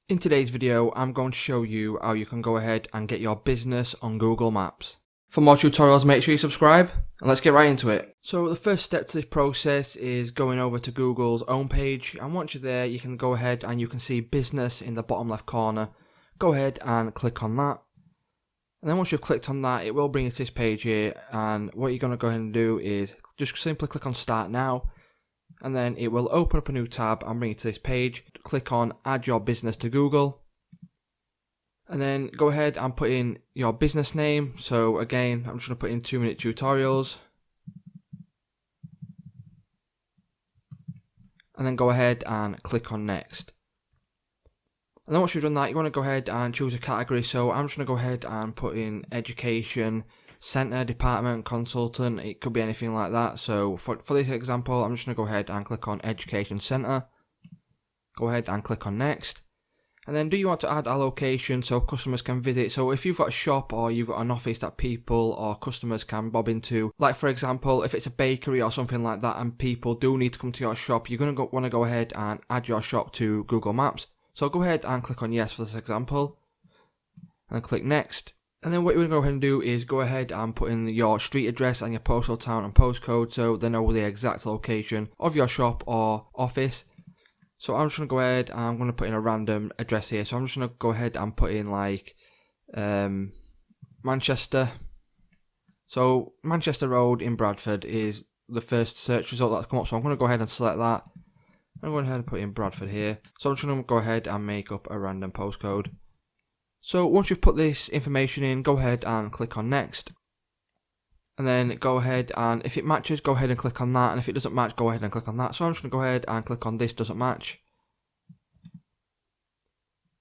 In today's video, I'm going to show you how you can go ahead and get your business on Google Maps. For more tutorials, make sure you subscribe, and let's get right into it. So the first step to this process is going over to Google's own page, and once you're there, you can go ahead and you can see business in the bottom left corner. Go ahead and click on that. And then once you've clicked on that, it will bring you to this page here, and what you're going to go ahead and do is just simply click on Start Now. And then it will open up a new tab and bring you to this page. Click on Add Your Business to Google. And then go ahead and put in your business name. So again, I'm just going to put in 2-minute tutorials. And then go ahead and click on Next. And then once you've done that, you want to go ahead and choose a category. So I'm just going to go ahead and put in Education Center, Department, Consultant. It could be anything like that. So for this example, I'm just going to go ahead and click on Education Center. Go ahead and click on Next. And then do you want to add a location so customers can visit? So if you've got a shop or you've got an office that people or customers can bob into, like for example, if it's a bakery or something like that and people do need to come to your shop, you're going to want to go ahead and add your shop to Google Maps. So go ahead and click on Yes for this example. And click Next. And then what you're going to go ahead and do is go ahead and put in your street address and your postal town and postcode so they know the exact location of your shop or office. So I'm just going to go ahead and I'm going to put in a random address here. So I'm just going to go ahead and put in like Manchester. So Manchester Road in Bradford is the first search result that's come up. So I'm going to go ahead and select that. I'm going to go ahead and put in Bradford here. So I'm just going to go ahead and make up a random postcode. So once you've put this information in, go ahead and click on Next. And then go ahead and if it matches, go ahead and click on that. And if it doesn't match, go ahead and click on that. So I'm just going to go ahead and click on This Doesn't Match.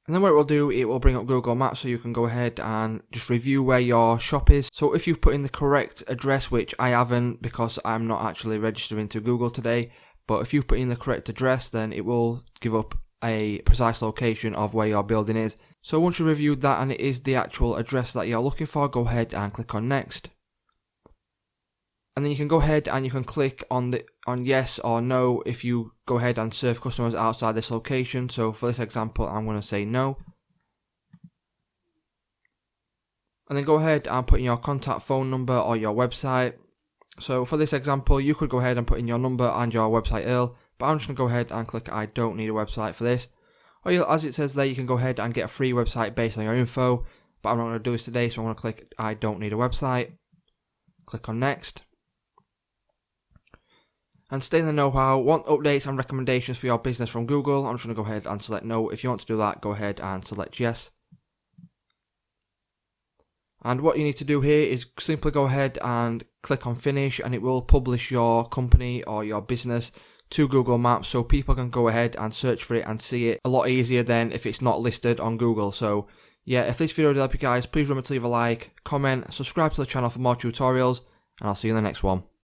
And then what it will do, it will bring up Google Maps so you can go ahead and just review where your shop is. So if you've put in the correct address, which I haven't because I'm not actually registering to Google today, but if you've put in the correct address, then it will give up a precise location of where your building is. So once you reviewed that and it is the actual address that you're looking for, go ahead and click on Next. And then you can go ahead and you can click on Yes or No if you go ahead and serve customers outside this location. So for this example, I'm going to say no. And then go ahead and put in your contact phone number or your website. So for this example, you could go ahead and put in your number and your website URL. But I'm just going to go ahead and click I don't need a website for this. Or as it says there, you can go ahead and get a free website based on your info. But I'm not going to do this today, so I'm going to click I don't need a website. Click on Next. And stay in the know-how. Want updates and recommendations for your business from Google? I'm just going to go ahead and select No. If you want to do that, go ahead and select Yes. And what you need to do here is simply go ahead and click on Finish, and it will publish your company or your business to Google Maps so people can go ahead and search for it and see it a lot easier than if it's not listed on Google. So yeah, if this video did help you guys, please remember to leave a like, comment, subscribe to the channel for more tutorials, and I'll see you in the next one.